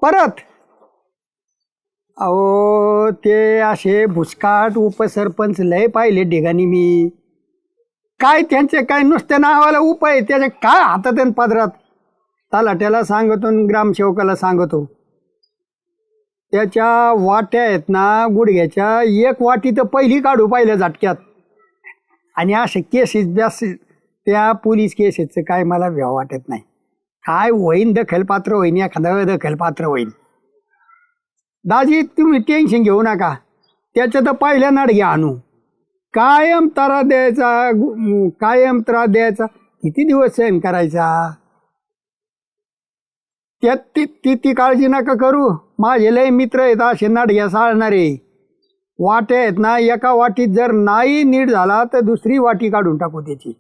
परत अहो ते असे भुसकाट उपसरपंच लय पाहिले ठिकाणी मी. काय त्यांचे काय नुसत्या नावाला उपाय, त्याचे काय हातात आणि पदरात. तलाट्याला सांगतो आणि ग्रामसेवकाला सांगतो, त्याच्या वाट्या आहेत ना गुडघ्याच्या, एक वाटी तर पहिली काढू पाहिलं झटक्यात. आणि असे केसेस जास्त त्या पोलीस केसेसचं काय मला भ्याव वाटत नाही. काय होईन दखलपात्र होईन, एखादा वेळ दखलपात्र होईन. दाजी तुम्ही टेन्शन घेऊ नका, त्याच्या तर पहिल्या नाडग्या आणू. कायम त्रास द्यायचा, कायम त्रास द्यायचा, किती दिवस सहन करायचा. त्यात ती काळजी नका करू. माझे लय मित्र आहेत असे नाडग्या साळणारे. वाट्या आहेत ना, एका वाटीत जर नाही नीट झाला तर दुसरी वाटी काढून टाकू त्याची.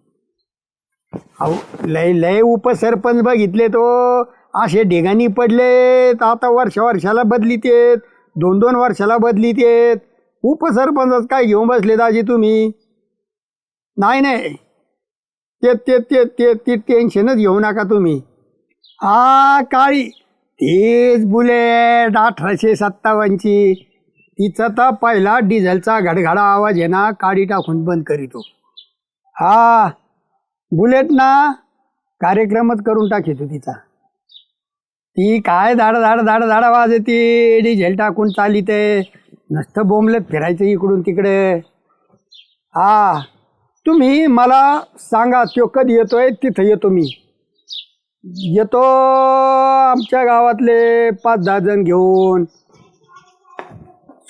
अहो लय लय उपसरपंच बघितले तो असे ढेगानी पडलेत. आता वर्षाला बदलीत येत, 2-2 वर्षाला बदलीत येत. उपसरपंच काय घेऊन बसले दाजी तुम्ही. नाही ते ते ते ते ती टेन्शनच घेऊ नका तुम्ही. हा काळी तेच बुलेट 1857ची, तिचा तर पहिला डिझेलचा घडघडा आवाज आहे ना, काडी टाकून बंद करीतो. हा बुलेट ना कार्यक्रमच करून टाकीतो तिचा. ती काय धाडा वाजते, डिझेल टाकून चालिते, नुसतं बोंबलत फिरायचं इकडून तिकडे. हा तुम्ही मला सांगा तो कधी येतोय, तिथं येतो मी. येतो आमच्या गावातले 5-10 जण घेऊन.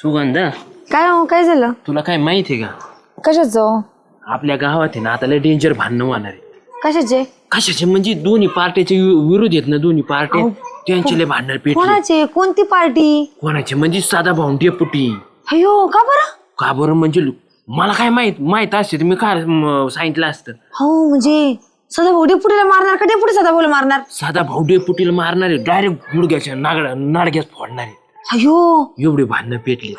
सुगंधा, काय झालं? तुला काय माहिती आहे का, कशाचं? आपल्या गावात आहे ना आता लय डेंजर भांडणं होणार आहे. कशाचे? कशाचे म्हणजे दोन्ही पार्टीचे विरोध आहेत ना, दोन्ही पार्टी त्यांचे लय भांडण पेटले. कोणाचे? कोणती पार्टी? कोणाचे म्हणजे साधा भाऊ डेपुटी. अयो का बरं? का बरं म्हणजे मला काय माहित असते तर मी काय सांगितलं असतं. हो म्हणजे सदा भाऊ डेपुटीला मारणार का डेपुटी सदा भाऊला मारणार? साधा भाऊ डेपुटीला मारणारे, डायरेक्ट गुडघ्याच्या नाडग्यात फोडणारे. अयो एवढे भांडणं पेटले.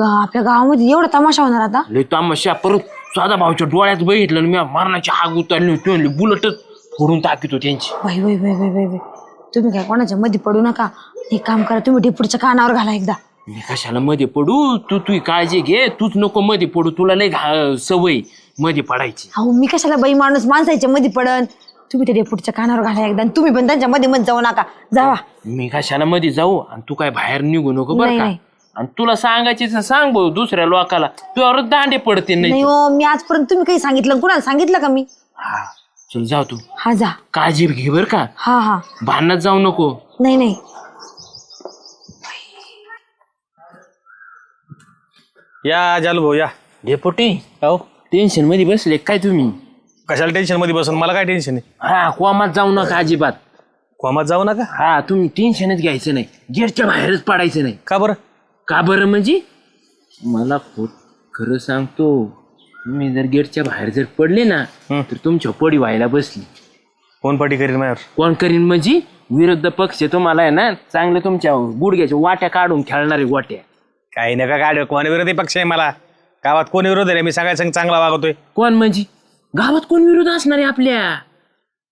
आपल्या गावामध्ये एवढा तमाशा होणार आता? लय तमाशा. परत साधा भाऊच्या डोळ्यात बघितलं मी मारण्याची आग उतरली, बुलेटच फोडून टाकितो त्यांची. बाई तुम्ही काय कोणाच्या मध्ये पडू नका. एक काम करा, तुम्ही डेपुटीच्या कानावर घाला एकदा. मी कशाला मध्ये पडू, तू काळजी घे, तूच नको मध्ये पडू. तुला लय सवय मध्ये पडायची. अहो मी कशाला बाई माणूस माणसाच्या मध्ये पडन. तुम्ही त्या डेपुटीच्या कानावर घाला एकदा, तुम्ही पण त्यांच्या मध्ये जाऊ नका. जावा. मी कशाला मध्ये जाऊ, आणि तू काय बाहेर निघू नको बरं का. आणि तुला सांगायचे सांग भाऊ दुसऱ्या लोकाला, तुझ्यावर दांडे पडते. नाही हो, मी आजपर्यंत तुम्ही काही सांगितलं कुणाला सांगितलं का मी? हा चल जाऊ तू. हा जा. काळजी घे बर का. हा भांडणात जाऊ नको. नाही. या जालू भाऊ या. डेपुटी हो टेन्शन मध्ये बसले काय तुम्ही? कशाला टेन्शन मध्ये बसून, मला काय टेन्शन आहे? हा कोमात जाऊ नका अजिबात. कोमात जाऊ नका. हा तुम्ही टेन्शनच घ्यायचं नाही, गेटच्या बाहेरच पडायचं नाही. का बरं? का बरं म्हणजे मला खरं सांगतो, मी जर गेटच्या बाहेर जर पडले ना तर तुमच्या पडी व्हायला बसली. कोण पटी करीन माझ्यावर? कोण करीन म्हणजे विरुद्ध पक्ष तुम्हाला आहे ना चांगले तुमच्या गुडघ्याच्या वाट्या काढून खेळणारे वाट्या. काही नका काढ. कोण विरोधी पक्ष आहे मला? गावात कोण विरोध आहे? मी सगळ्या संग चांगला वागवतोय. कोण म्हणजे गावात कोण विरोध असणार आहे आपल्या?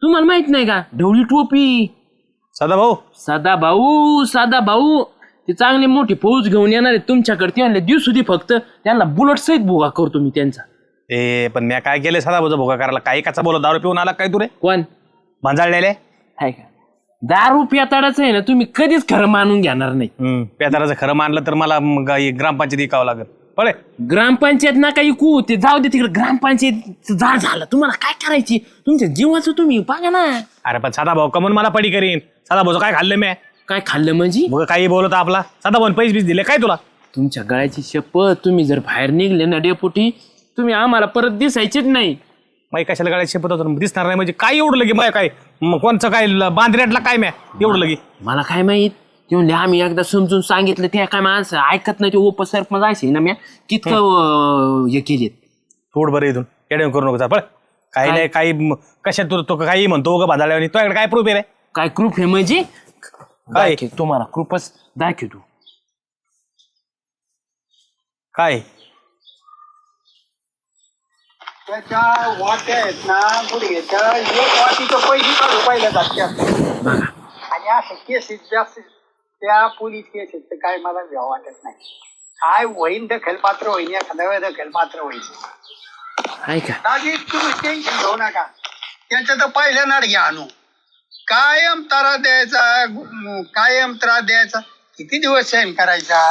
तुम्हाला माहित नाही का? ढवळी टोपी सदा भाऊ. साधा भाऊ ते चांगली मोठी फौज घेऊन येणार आहे तुमच्याकडे. ते म्हणले दिवसुधी फक्त त्यांना बुलेट सहित भोगा करतो मी त्यांचा. ए पण मी काय केलं सदा भाऊचा भोगा करायला? काही कसा बोलत? दारू पिऊन आला काय तू रे? कोण भांजाळलेले आहे का? दारू प्याताडाचं आहे ना, तुम्ही कधीच खरं मानून घेणार नाही. पेदाराचं खरं मानलं तर मला ग्रामपंचायत इकावं लागेल. पळे ग्रामपंचायत ना काही कू ते जाऊ दे तिकडे. ग्रामपंचायत झाड झालं, तुम्हाला काय करायची? तुमच्या जीवाचं तुम्ही बघा ना. अरे पण सदा भाऊ कमून मला पडी करीन? सदा भाऊचं काय खाल्लं मी? काय खाल्लं म्हणजे? मग काही बोलत आपला सदा भाऊ पैसे बीस दिले काय तुला? तुमच्या गळ्याची शपथ, तुम्ही जर बाहेर निघले ना डेपुटी, तुम्ही आम्हाला परत दिसायचेच नाही. माही कशाला गाड्या शपथ होतं दिसणार नाही म्हणजे काय? एवढं लगे माय काय कोणचं काय बांधरेटला काय म्या एवढं लगे? मला काय माहित. ते म्हणले आम्ही एकदा समजून सांगितलं, ते काय माणसं ऐकत नाही. ते उपसरपंच असे ना म्या तितकं हे केलेत. थोड बरं इथून येडे करू नको. पण काही नाही काही कशा तो काही म्हणतो का बांधाळ्या? तुझ्याकडे काय प्रूफ आहे रे? काय प्रूफ आहे म्हणजे? काय तुम्हाला कृपच दाखवतो. काय त्याच्या वाट्या आहेत ना गुडघ्याच्या, एक वाटी तर पहिली काढू पाहिलं झटक्यात. बघा आणि अशा केसेस जास्त त्या पोलीस केसेस तर काय मला भ्याव वाटत नाही. काय होईन दखलपात्र होईन, एखाद्या वेळेस दखलपात्र होईल. ऐका दादी तुम्ही टेन्शन घेऊ नका. त्याच्या तर पहिल्या नाडग्या आणू, कायम त्रास द्यायचा, कायम त्रास द्यायचा. किती दिवस सहन करायचा.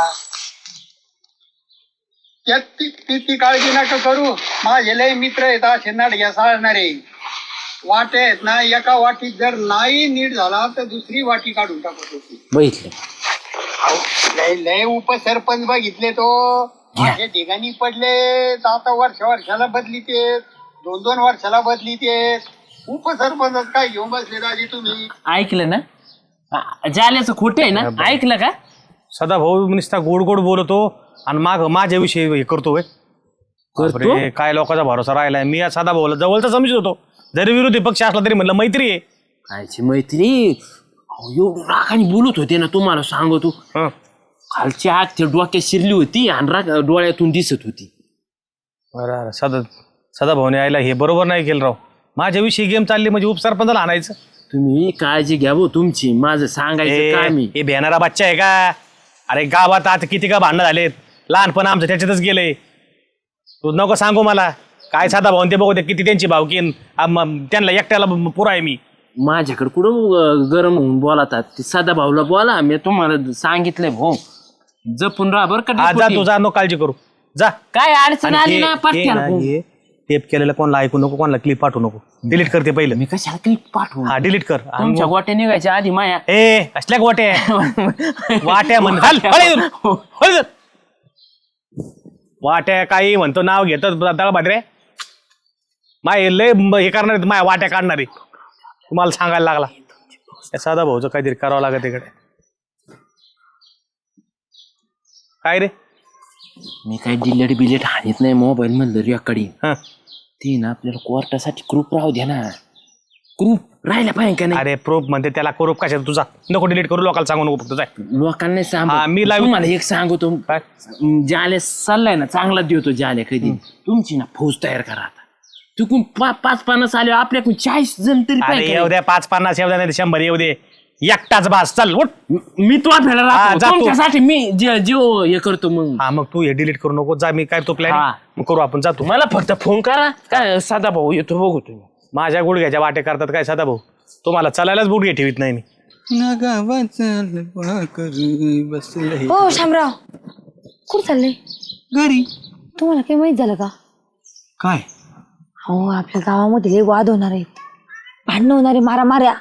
त्यात ती काळजी नका करू. माझे लय मित्र आहेत असे नाडग्या साळणारे. वाटे आहेत ना, एका वाटीत जर नाही नीट झाला तर दुसरी वाटी काढून टाकत होती. बघितलं लय लय उपसरपंच बघितले तो असे ठिकाणी पडले. तर आता वर्षाला बदलीते, 2-2 वर्षाला बदलीते. उपसरपंच काय घेऊन बसले दादी तुम्ही. ऐकलं ना जाल्याचं खोटं आहे ना. ऐकलं का. सदा भाऊ नुसता गोड गोड बोलतो आणि माग माझ्याविषयी हे करतोय. करतो? बापरे, काय लोकांचा भरोसा राहिलाय. मी आज सदा भाऊला जवळचा समजत होतो, जरी विरोधी पक्ष असला तरी म्हणलं मैत्री आहे. कायची मैत्री. अहो, एवढं रागाने बोलत होते ना तुम्हाला सांगतो. हं. खालची आग ते डोक्यात शिरली होती आणि राग डोळ्यातून दिसत होती. बरं सदा भाऊने आयला हे बरोबर नाही केलं राव. माझ्याविषयी गेम चालली म्हणजे उपसरपंचाला आणायचं. तुम्ही काळजी घ्या भाऊ तुमची. माझं सांगायचं काय मी. हे भेणारा बच्चा आहे का. अरे गावात आता किती का भांडणं झालेत. लहानपण आमचं त्याच्यातच गेलंय. तू नको सांगू मला. काय साधा भाऊ ते बघू दे किती त्यांची भावकीन. त्यांना एकट्याला पुरा आहे मी. माझ्याकडे कुठं गरम होऊन बोलातात. ते साधा भाऊला बोला. मी तुम्हाला सांगितलंय भाऊ जपून राहा बरं का. जा डेपुटी. तू जा, नको काळजी करू. जा. काय अडचण आली ना पटक्याला फोन. टेप केलेला कोणाला ऐकू नको, कोणाला क्लिप पाठवू नको. डिलीट करते पहिलं. मी कशाला क्लिप पाठवू. हा डिलीट कर. तुमच्या गोट्या निघायच्या आधी माया. ए असल्या वाट्या वाट्या म्हण घाल, हळ इथून. हळ इथून. वाट्या काही म्हणतो नाव घेतो दळ भाटरे. माय लय हे करणार आहेत, माया वाट्या काढणारी. तुम्हाला सांगायला लागला. साधा भाऊचं काहीतरी करावं लागत इकडे. काय रे. मी काही डिलेट बिलेट हाणत नाही मोबाईल मधलं रेकॉर्डिंग. हा ते ना आपल्याला कोर्टासाठी ग्रुप राहू द्या ना. ग्रुप राहिला पाहिजे का नाही. अरे प्रूफ म्हणते त्याला करू कशाला. तुझा नको डिलीट करू, लोकांना सांगू नको फक्त. जाय लोकांना हा, सांग. मी live- तुम्हाला एक सांगतो. काय? जाले चाललाय ना चांगला देतो जाले. कधी तुमची ना फौज तयार करा आता. चुकून 5-50 आले आपल्याकडून 40 जण तरी अरे पाहिजे. येऊ द्या 5-50 येऊ द्या नाही 100 येऊ दे. एकटाच बास. चल उठ. मी तो आपल्याला हा, राहतो. जा तू. तुमच्यासाठी मी जीव हे करतो. मग हा मग तू हे डिलीट करू नको. जा मी काय तो हा. प्लॅन करू आपण. जातो. मला फक्त फोन करा. काय साधा भाऊ येतो बघू तुम्ही. माझ्या गुडघ्याच्या वाटे करतात काय साधा भाऊ. तुम्हाला चालायलाच गुडघे ठेवीत नाही मी. हो शामराव कुठं चाललंय. घरी तुम्हाला काही माहित झालं का. काय हो आपल्या गावामध्ये लय वाद होणार आहेत. भांडणं होणार आहे. मारामाऱ्या.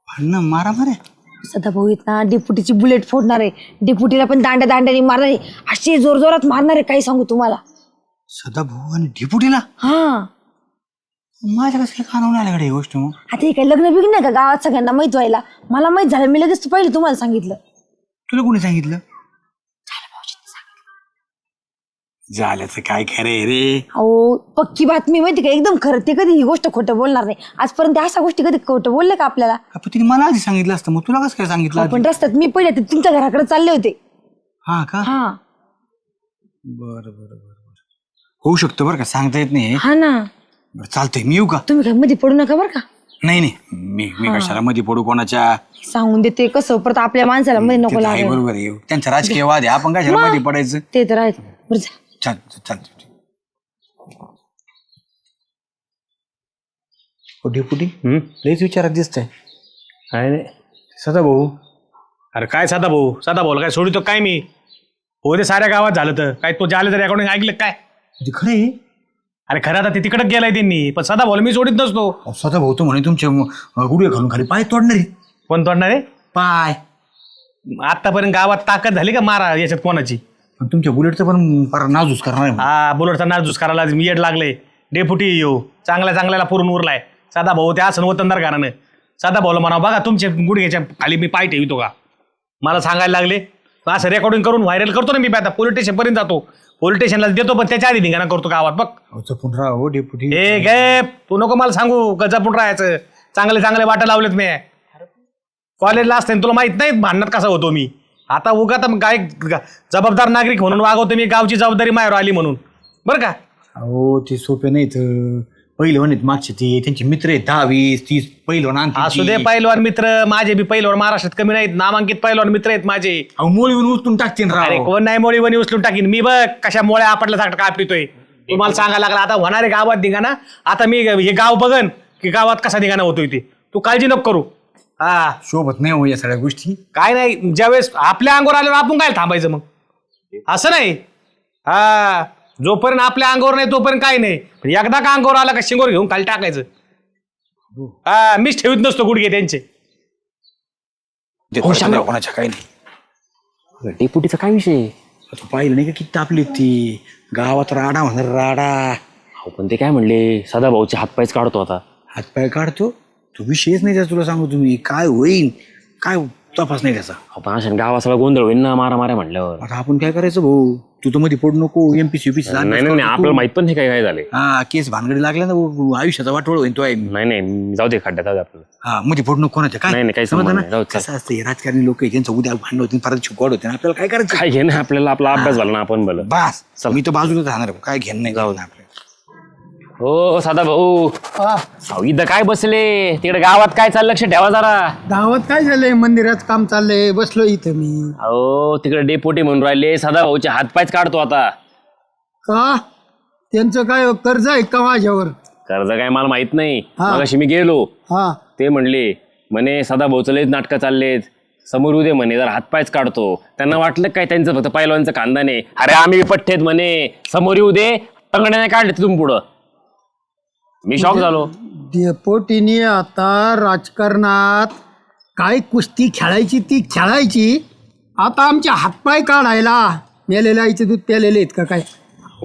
भांडणं मारामाऱ्या. सदा भाऊ येत ना डेपुटीची बुलेट फोडणार आहे. डेपुटीला पण दांड्याने मारणार आहे. अशी जोर जोरात मारणार आहे. काही सांगू तुम्हाला. सदाभाऊ आणि ढिपुटीला हा माझ्या कसं कानावून आल्याकडे ही गोष्ट. मग आता हे काय लग्न बिग्न का गावात सगळ्यांना माहित व्हायला. मला माहित झालं मी लगेच पहिले तुम्हाला सांगितलं. तुला कोणी सांगितलं. झाल्याचं काय खरं आहे रे. अहो पक्की बातमी माहिती का. एकदम खरं. ते कधी ही गोष्ट खोटं बोलणार नाही. आजपर्यंत अशा गोष्टी कधी खोटं बोलले का आपल्याला. आपण तिने मला आधी सांगितलं असतं, मग तुला कसं काय सांगितलं आधी? पण रस्त्यात मी पहिले ते तुमच्या घराकडे चालले होते. हा का. हा बरं बरं बरं बरं. होऊ शकतं बरं का, सांगता येत नाही. हा ना. बरं चालतंय, मी येऊ का. तुम्ही काय मध्ये पडू नका बरं का. नाही नाही, मी कशाला मध्ये पडू कोणाच्या. सांगून देते कसं परत आपल्या माणसाला मध्ये नको ते तर आहे, लागायला. बरोबर आहे. त्यांचा राजकीय वाद आहे, आपण कशाला मध्ये पडायचं. ते तर आहेत. बरं जा. चालतं. डेपुटी लईच विचारात दिसतंय. काय नाही सदा भाऊ. अरे काय सदा भाऊ. सदा भाऊ काय सोडितो काय मी. हो ते साऱ्या गावात झालं तर काय तो जाले तरी अकाउंट ऐकलं काय. ते खरं आहे. अरे खरं आता ते तिकडे गेलाय त्यांनी. पण सदा भाऊ मी सोडित नसतो. स्वतः भाऊ तो म्हणे तुमच्या गुडघे घालून खाली पाय तोडणार आहे. कोण तोडणार आहे. पाय. आतापर्यंत गावात ताकद झाली का मारा याच्यात कोणाची. पण तुमच्या बुलेटचं पण फार नाजूस करणार आहे. हा बुलेटचा नाजूस करायला मी येड लागले. डेपुटी येऊ चांगल्याला पुरून उरलाय. साधा भाऊ त्या असं वतनदार घरानं. साधा भाऊला म्हणा बघा तुमच्या गुडघ्याच्या खाली मी पाय ठेवितो का. मला सांगायला लागले. असं रेकॉर्डिंग करून व्हायरल करतो ना मी. आता पोलीस स्टेशन पर्यंत जातो. पोलीस स्टेशनला देतो पण त्याच्या आधी धिंगाणा करतो गावात बघ. जपून राहा हो डेपुटी. ए गे तू नको मला सांगू जपून राहायचं. चांगले वाटा लावलेत मी. कॉलेजला असते तुला माहित नाही भांडणात कसा होतो मी. आता उगा तर काय जबाबदार नागरिक म्हणून वागवतो मी. गावची जबाबदारी मायावर आली म्हणून बरं का. अहो ते सोपे नाहीत. पहिलवान आहेत मागचे ते, त्यांचे मित्र आहेत 10-20-30 पहिलवान आणते असू ती. दे पैलवान मित्र, माझे बी पैलवान महाराष्ट्रात कमी नाहीत, नामांकित पैलवान मित्र आहेत माझे. अहो मोळीवून उचलून टाकतील अरे राव. कोण नाही मोळी वणी उचलून टाकीन मी, बघ कशा मोळ्या आपटल्या सारखं काय पितोय. तुम्हाला सांगायला लागला आता होणारे गावात धिंगाणा. आता मी हे गाव बघन की गावात कसा धिंगाणा होतोय ते, तू काळजी नको करू. हा शोभत नाही हो या सगळ्या गोष्टी. काय नाही, ज्यावेळेस आपल्या अंगावर आल्यावर आपण काय थांबायचं मग, असं नाही. हा जोपर्यंत आपल्या अंगावर नाही तोपर्यंत काय नाही, पण एकदा का अंगावर आला का शिंगोर घेऊन खाली टाकायचं. हा मीच ठेवीत नसतो गुडघे त्यांचे. हो शामराव कोणाच्या काही नाही. डेपुटीचा काय विषय? तू पाहिलं नाही का किती तापली ती गावात, राडा म्हणणार राडा. अहो पण ते काय म्हणले, सदाभाऊचे हातपायच काढतो आता. हातपाय काढतो तो विषयच नाही त्याचा. तुला सांगू तुम्ही काय होईल काय तपास नाही त्याचा. आपण अशा गावा सगळा गोंधळ होईल ना माऱ्या म्हणल्यावर. आता आपण काय करायचं भाऊ, तू तर मध्ये पडू नको. एमपीसी नाही नाही आपल्याला माहित पण नाही काय काय झाले. हा केस भानगडी लागल्या ना भाऊ, आयुष्याचा वाटोळ होईल तो आहे. नाही जाऊ दे खड्ड्यात, जाऊ दे आपल्याला. हा मध्ये पडू नको कोणाच्या काय. नाही, नाही, काही समजलं संबंध ना? नाही, जाऊ दे. कसं असतं हे राजकारणी लोक त्यांचं उद्या भांडण होतील, परत शिकवड होते, आपल्याला काय करायचं. काय घे ना आपल्याला, आपला अभ्यास झाला ना आपण भलं. बस मी तर बाजूला राहणार आहे, काय घेणं नाही जाऊ ना आपल्याला. हो सदाभाऊ, अहो इथं काय बसले, तिकडे गावात काय चाललं लक्ष ठेवा जरा. गावात काय झालंय, मंदिरात काम चाललंय, बसलो इथं मी. अहो तिकडे डेपोटी म्हणून राहिले, सदाभाऊचे हातपायच काढतो आता. का त्यांचं काय कर्ज आहे का माझ्यावर? कर्ज काय मला माहित नाही. हा. मगाशी मी गेलो, हा ते म्हणले म्हणे सदाभाऊचं लयच नाटकं चाललेत, समोर उदे म्हणे जरा हातपायच काढतो. त्यांना वाटलं काय त्यांचं फक्त पैलवानचं खानदान आहे. अरे आम्ही पठ्ठेत म्हणे, समोर येऊ दे, टंगड्याने काढले तिथून पुढं. मी शॉक झालो. डेपोटीने आता राजकारणात काय कुस्ती खेळायची ती खेळायची, आता आमचे हातपाय काढायला मेलेले आईचे दूध प्यालेले आहेत का काय?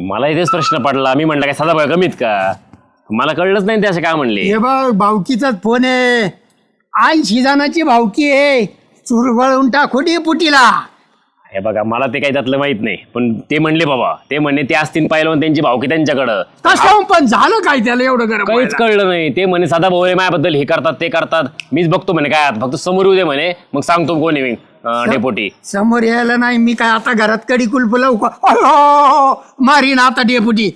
मला इथेच प्रश्न पडला. मी म्हणलं काय सदाभाऊ कमीत का, मला कळलंच नाही ते असे काय म्हणले. हे बघ भावकीचाच फोन आहे, 80 जणांची भावकी आहे, चुरगळून टाकू डेपुटीला. हे बघा मला ते काही त्यातलं माहित नाही, पण ते म्हणले बाबा, ते म्हणणे ते असतील पैलवान त्यांची भावकी त्यांच्याकडं. कसं पण झालं काय त्याला एवढं गरम काहीच व्हायला? कळलं नाही. ते म्हणे सदाभाऊ रे माझ्याबद्दल हे करतात ते करतात, मीच बघतो म्हणे काय फक्त समोर येऊ दे म्हणे, मग सांगतो कोणी मी डेपोटी. समोर यायला नाही मी काय आता घरात कडी कुलप लावू का? अहो, मारीन आता डेपुटी.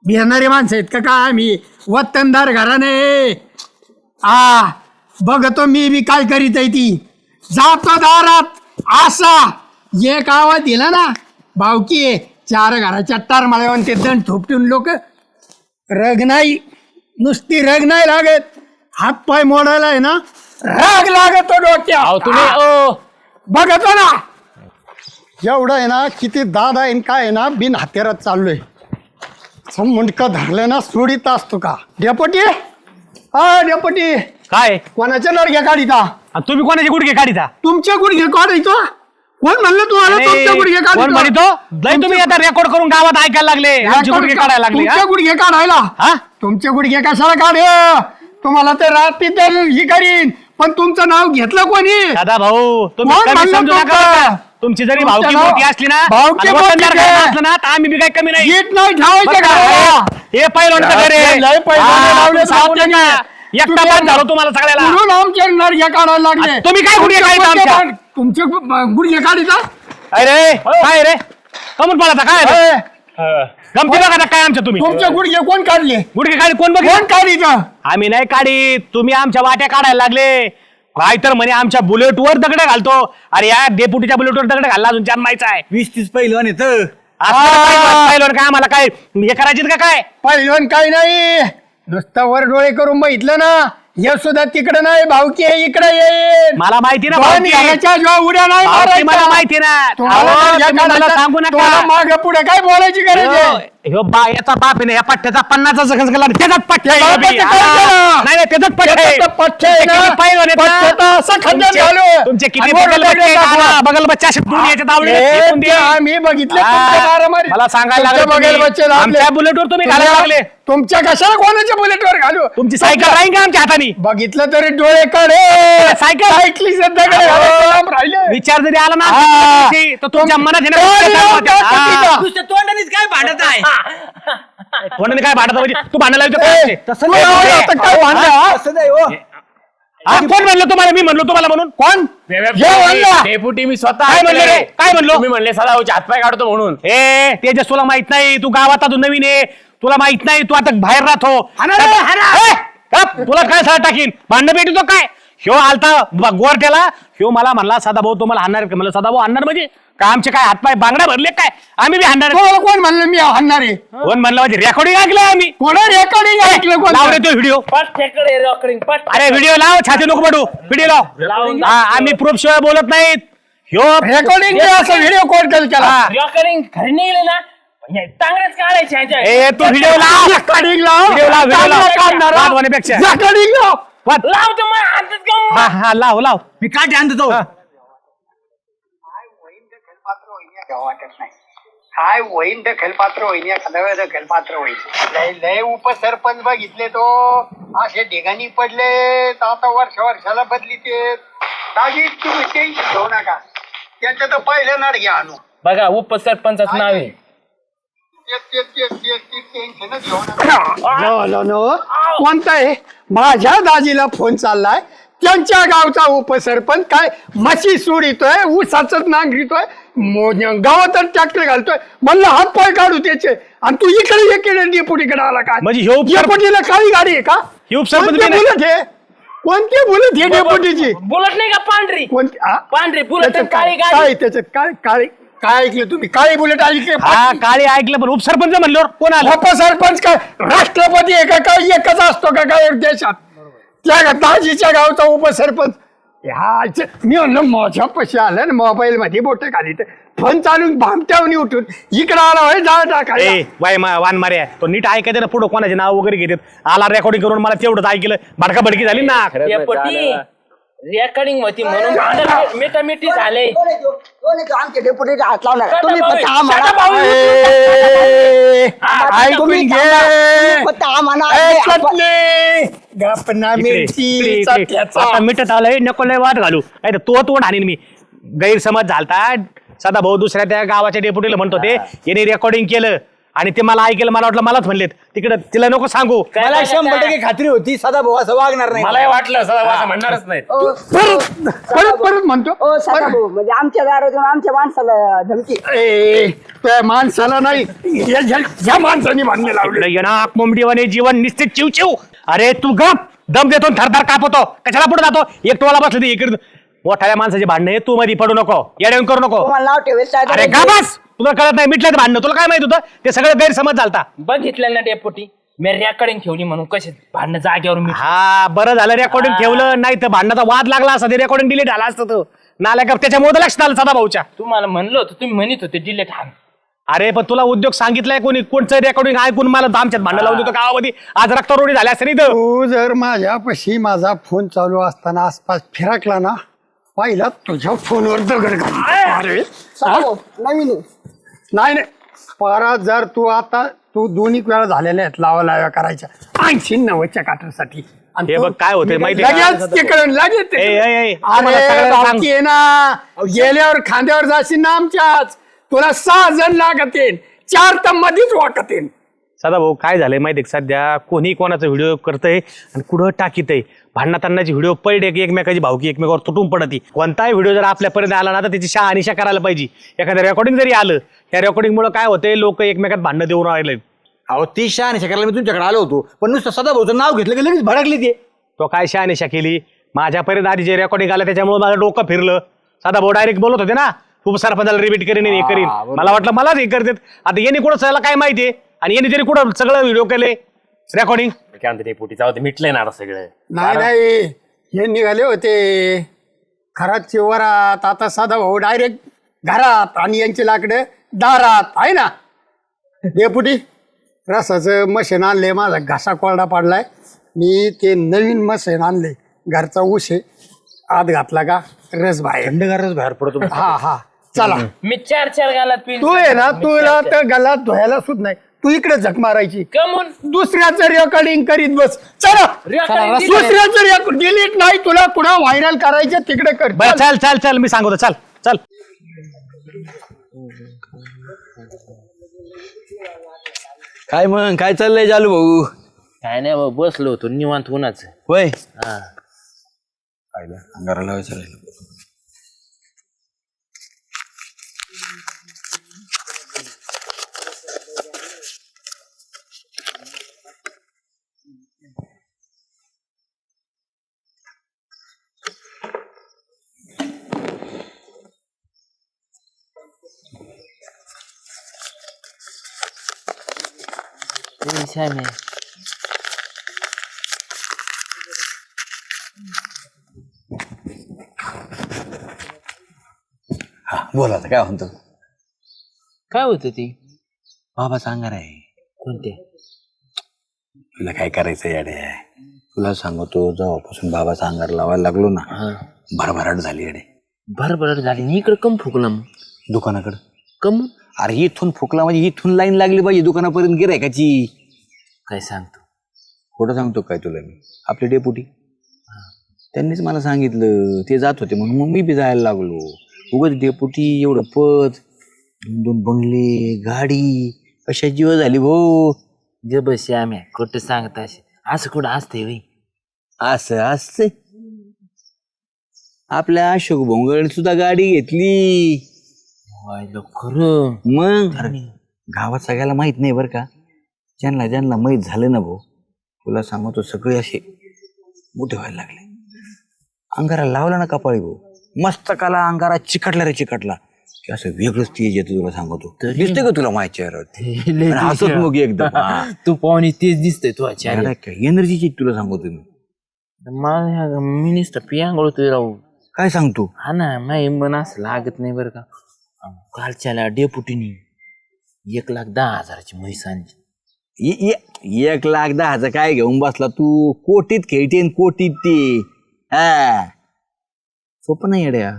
भिणारे माणसं आहेत का काय आम्ही? वतनदार घराने बघतो मी काय करीत आहे ती. जातो दारात असा एक आवाज दिला ना, भावकी आहे, 4 घराच्या टार मला ते दंड थोपटून लोक. रग नाही, नुसती रग नाही लागत, हात पाय मोडायला आहे ना राग लागतो डोक्यात. अहो तुम्ही ओ बघतो ना एवढं आहे ना, किती दादा आहे काय आहे ना, बिन हत्यारात चाललोय. मुंडकं धरलं ना सोडीत असतो का डेपोटी? डेपोटी काय कोणाच्या नडग्या काढिता? आणि तुम्ही कोणाचे गुडघे काढिता? तुमच्या गुडघे काढायचो? कोण म्हणलं तुम्हाला तुमच्या गुडघे कोण काढितो? म्हणतो? लय तुम्ही आता रेकॉर्ड करून गावात ऐकायला लागले, आमचे गुडघे काढायला लागले. तुमच्या गुडघे काढायला? हा? तुमचे गुडघे कशाला काढ? तुम्हाला तर रात्री तर ही करीन, पण तुमचं नाव घेतलं कोणी? दादा भाऊ तुम्ही कोण कमी म्हणलं समजू नका तुमचं? बरं का? तुमची जरी तुमचं भावकी नाव- मोठी असली ना, भावकी आणि वतनदार मोठी घराणं आहे. असलं ना, तर आम्ही बी काही कमी नाही. गीत नाही ठेवायचं बरं का? घराला. हे पहिल्यांदा घर आहे. लय पैलवान हा, लावले तुम्ही सांगू जाते नका. ना. एकटा तुम्ही- बाद झालो तुम्हाला सगळ्याला. म्हणून आमच्या नडग्या काढायला लागले. आ, तुम्ही काय गुडघे काढता आमच्या? तुमचे गुडघे काढिता? अरे काय रे कमून पळाता काय गमती बघा काय आमच्या तुम्ही तुमचे गुडघे कोण काढले? गुडघे काढी कोण बघ कोण काढित? आम्ही नाही काढी, तुम्ही आमच्या वाट्या काढायला लागले. काय तर म्हणे आमच्या बुलेटवर दगड घालतो. अरे या डेपुटीच्या बुलेटवर दगड घालला अजून जन्मायचा आहे. 20-30 पहिलवान येत. पाहिलं काय आम्हाला काय हे करायचे का काय? पहिलवान काही नाही, नुसतं वर डोळे करून बघितलं ना, हे सुद्धा तिकडे नाही, भावकी आहे इकडे येईल. मला माहिती ना दोन भावकी. घराच्या जेव्हा उड्या नाही भावकी मारायच्या. मला माहिती ना. तुम्हाला अहो, तर या तुम्ही मला काढायचं, सांगू नका. तुम्हाला मागे पुढे काय बोलायची गरज आहे? ह्यो याचा बाप आहे ना, या पठ्ठ्याचा 50चा जखम केला त्याचाच पठ्ठ्या आहे. त्या बापाचं काय केलं? नाही त्याचाच पठ्ठ्या आहे. त्याचं पठ्ठ्या आहे ना, किती पैलवान आहेत ना? पठ्ठ्याचं असं खंडन तुमचे- झालं. तुमचे किती आणि बगल वर बच्चे डोळे आहेत दाखवा. ना, बगल बच्चे असे दोन याच्यात आवडले हे फेकून दे. ते आम्ही बघितले हा, तुमच्या दारामध्ये. मला सांगायला लागले तुमच्या बगल तुम्ही. बच्चे दाबले. आमच्या बुलेटवर तुम्ही घालायला लागले. तुमच्या कशाला कोणाच्या बुलेटवर घालू? तुमची सायकल राहील का आमच्या हाताने? बघितलं तरी डोळे काढे. सायकल? सायकलीचं दगड घालायचं राहिलं. विचार जरी आला ना हा. तर तुमच्या मनात आहे ना, कोण येऊ हा. का? तोंडानेच काय भांडत आहे? कोणाने काय भांडत म्हणजे तू भांडायला लागतो ए, काय? तसं नाही होत, आता काय भांडण, हा? कोण म्हणलं तुम्हाला? मी म्हणलो तुम्हाला म्हणून कोण? डेपुटी मी स्वतः काय म्हणले रे? काय म्हणलो? तुम्ही म्हणले सदाभाऊचे हातपाय काढतो म्हणून. ए तेजस तुला माहित नाही, तू गावात अजून नवीन आहे. तुला माहित नाही तू आता बाहेर राहतो तुला काय सर टाकीन भांडण भेटतो काय ह्यो आलता गोरट्याला ह्यो मला म्हणला सदा भाऊ तुम्हाला हाणणार का म्हणलं सदा भाऊ हाणणार म्हणजे का आमचे काय हातपाय बांगड्या भरले काय आम्ही बी हाणणार कोण म्हणलं मी हाणणार आहे? कोण म्हणलं म्हणजे रेकॉर्डिंग ऐकलं आम्ही कोणा रेकॉर्डिंग ऐकलं कोण? लाव रे तो व्हिडिओ अरे व्हिडिओ लाव छाती नको पडू व्हिडिओ लाव आम्ही प्रूफ शिवाय बोलत नाहीत ह्यो रेकॉर्डिंग असं व्हिडिओ कोण केला? रेकॉर्डिंग खरी निघले ना चांगलेच काढायचे ह्याच्या. ए तू व्हिडिओ लाव रेकॉर्डिंग लाव. व्हिडिओ लाव व्हिडिओ लाव काढणार. वाद होण्यापेक्षा रेकॉर्डिंग लाव. वाद. लावतो मग हातात घेऊन हा हा लाव लाव मी काय आणतो काय होईन दखलपात्र होईन एखाद्या वेळेस दखलपात्र होईन. लय लय उपसरपंच बघितले तो असे ठिकाणी पडले तर आता वर्षाला बदली ते ताजी तुम्ही टेन्शन घेऊ नका. त्यांचं तर पहिलं नाड घ्या आणू बघा उपसरपंचाचं नाव आहे टेन्शनच घेऊ नका. नो कोणता आहे? माझ्या दाजीला फोन चाललाय त्यांच्या गावचा उपसरपंच काय म्हशी सोडितोय ऊसाच नांगरितोय गावातच ट्रॅक्टर घालतोय म्हणलं हात पाय काढू त्याचे आणि तू इकडे डेपुटीकडे आला काय म्हणजे ह्यो डेपुटीला काळी गाडी आहे का? हे उपसरपंच कोणती बी नाही. बुलेट आहे? कोणती बुलेट आहे डेपुटीची? बुलट नाही का पांढरी कोणती हा? पांढरी बुलट त्याच्यात काळी काय गाडी त्याच्यात काय काय ऐकलं तुम्ही? काळी बुलेट ऐकली हा काळी ऐकलं पण उपसरपंच म्हणल्यावर कोण आलं उपसरपंच काय राष्ट्रपती आहे का काय एकच असतो का काय देशात? त्या दाजीच्या गावचा उपसरपंच ह्या मी म्हणलं माझ्या पैसे आलं ना मोबाईल मध्ये बोट खाली तर फोन चालून भामट्यावनी उठून इकडं आला होय जा टाकायला. ए वाय वान मारे तो नीट ऐकायचं ना पुढं कोणाचे नाव वगैरे घेतात आला रेकॉर्डिंग करून मला तेवढंच ऐकलं भडकाभडकी झाली ना डेपुटी रेकॉर्डिंग होती म्हणून भांडण मिठामिठी झाले आमच्या डेपुटीचा हात लावणार तुम्ही फक्त सदा आम्हाला भाऊ, ऐकून घे फक्त आम्हाला गपना इकडे, मिरची इकडे, इकडे. सत्याचा. आता मिठत आलंय नको लय वाद घालू नाही तर तो तोंड हाणीन मी गैरसमज झालता सदा भाऊ दुसऱ्या त्या गावाच्या डेप्युटीला म्हणत होते याने रेकॉर्डिंग केलं आणि ते मला ऐकलं मला वाटलं मलाच म्हणलेत तिकडे तिला नको सांगू मला 100% खात्री होती सदा भाऊ असं वागणार नाही मलाही वाटलं सदा भाऊ असं म्हणणारच नाही परत म्हणतो म्हणजे आमच्या दारातून आमच्या माणसाला धमकी त्या माणसाला नाही ह्या माणसाने मान्य लावलं. इकडे ये ना कोंबडीवाने जीवन निश्चित चिव चिव अरे तू गप दम देतो थरथर कापतो कशाला पुढे जातो एक टोला बसले ते इकडे मोठ्या माणसाचे भांडणे तू मध्ये पडू नको येऊन करू नको तुम्हाला नाव ठेवेल अरे का बस तुला कळत नाही मिटलं भांडणं तुला काय माहित होतं ते सगळं गैरसमज झालता बघितलं ना डेपुटी मी रेकॉर्डिंग ठेवली म्हणून कसे भांडणं जागेवर मी हा बरं झालं रेकॉर्डिंग ठेवलं नाही तर भांडणाचा वाद लागला असता ते रेकॉर्डिंग डिलीट झाला असतं तो नाल्या का त्याच्यामुळे लक्षात आलं सदा भाऊच्या तुम्हाला म्हणलं होतं तुम्ही म्हणत होते डिलेट हाण अरे पण तुला उद्योग सांगितलाय कोणी कोणचं रेकॉर्डिंग ऐकून मला आमच्यात भांडण लावून देतो गावामध्ये आज रक्तारोडी झाल्या असते नाही तू जर माझ्यापाशी माझा फोन चालू असताना आसपास फिरकला ना पाहिला तुझ्या फोनवर दगड घालीन. अरे नवीन नाही परत जर तू दोन्ही वेळा झालेल्या आहेत लावा करायच्या 80-90च्या काठासाठी हे बघ काय होतंय माहिती आहे का? लगेच तिकडून लगेच ए, ए, ए, तिकडून. आम्हाला अरे सगळ्यांना सांग. बाकी आहे ना गेल्यावर खांद्यावर जाशील ना आमच्याच तुला 6 जण लागतील 4 तर मध्येच वाटतील. सदा भाऊ काय झालंय माहिती आहे का सध्या कोणी कोणाचा व्हिडिओ करतंय आणि कुठं टाकीतय भांडणातांनाची व्हिडिओ पडले की एकमेकाची भावकी एकमेकावर तुटून पडती कोणताही व्हिडिओ जर आपल्यापर्यंत आला ना तर त्याची शहानिशा करायला पाहिजे एखादं रेकॉर्डिंग जरी आलं त्या रेकॉर्डिंगमुळे काय होतंय लोक एकमेकात भांडणं देऊन राहिले अहो ती शहानिशा करायला मी तुमच्याकडे आलो होतो पण नुसतं सदा भाऊचं नाव घेतलं की लगेच भडकली ते तो काय शहानिशा केली माझ्यापर्यंत आधी जे रेकॉर्डिंग आलं त्याच्यामुळे माझं डोकं फिरलं सदा भाऊ डायरेक्ट बोलत होते ना खूप सरपंचाला रिपीट करीन हे करीन मला वाटलं मलाच हे करतात आता यांनी कुठं सगळं काय माहितीये आणि यांनी तरी कुठं सगळं व्हिडिओ केले रेकॉर्डिंग काय म्हणते डेपुटी जाऊ दे मिटलंय ना आता सगळं नाही हे निघाले होते घरात वरात आता साधा भाऊ डायरेक्ट घरात आणि यांची लाकडं दारात आहे ना. डेपुटी रसाचं मशीन आणले माझा घासा कोरडा पाडलाय मी ते नवीन मशीन आणले घरचा ऊस आहे आत घातला का रस बाहेर थंडगारच बाहेर पडतो हा चला मी 4 गालात पिन तू आहे ना तुला तर गलात धुवायला सुद्धा नाही तू इकडे झक मारायची कमून दुसऱ्याचं रेकॉर्डिंग करीत बस चला Recording दुसऱ्याचं रेकॉर्ड डिलीट नाही तुला कुणा व्हायरल करायचं तिकडे कर बरं चल चल चल मी सांगतो चल चल काय मग काय चाललंय जालू भाऊ काय नाही बाबा, बसलो होतो निवांत उन्हाच होय अंगाराला विचारायला श्याम्या बोला आता काय म्हणतो. काय होतं ते बाबा सांगणार आहे. कोणते तुला काय करायचं याडे. तुला सांगतो जेव्हापासून बाबा सांगायला लावायला लागलो ना भरभराट झाली याडे. भरभराट झाली आणि इकडं कम फुकला मग दुकानाकडं. कम अरे इथून फुकला म्हणजे इथून लाईन लागली पाहिजे दुकानापर्यंत गिरायकाची. काय सांगतो खोटं सांगतो काय तुला मी. आपले डेपुटी त्यांनीच मला सांगितलं ते जात होते म्हणून मग मी बी जायला लागलो. उगाच डेपुटी एवढं पद 2 बंगले गाडी कशा जीव झाली भाऊ. जे बस श्याम्या कुठं सांगत असे असं कुठं असतंय होय. असं असते. आपल्या अशोक भोंगळ सुद्धा गाडी घेतली. व्हायला खरं मग अरे गावात सगळ्याला माहित नाही बरं का. ज्यांना ज्यांना माहित झालं ना भाऊ तुला सांगतो सगळे असे मोठे व्हायला लागले. अंगारा लावला ना कपाळी भाऊ मस्तकाला अंगारा चिकटला रे चिकटला की असं वेगळंच तेज येतं. तुला सांगतो दिसते का तुला माझ्या चेहऱ्यावरती हसत मग एकदम. तू पाहुणे तेच दिसतंय तू आचार्य एनर्जीची तुला सांगतो मी. मला मी नुसतं पियांगळतोय राहू. काय सांगतो. हा ना माही मन असं लागत नाही बरं का. कालच्याला डेपुटीनी 1,10,000ची म्हैस आणली. 1,10,000 काय घेऊन बसला तू. कोटीत खेळते कोटीत ते. हा सोपं नाही येड्या.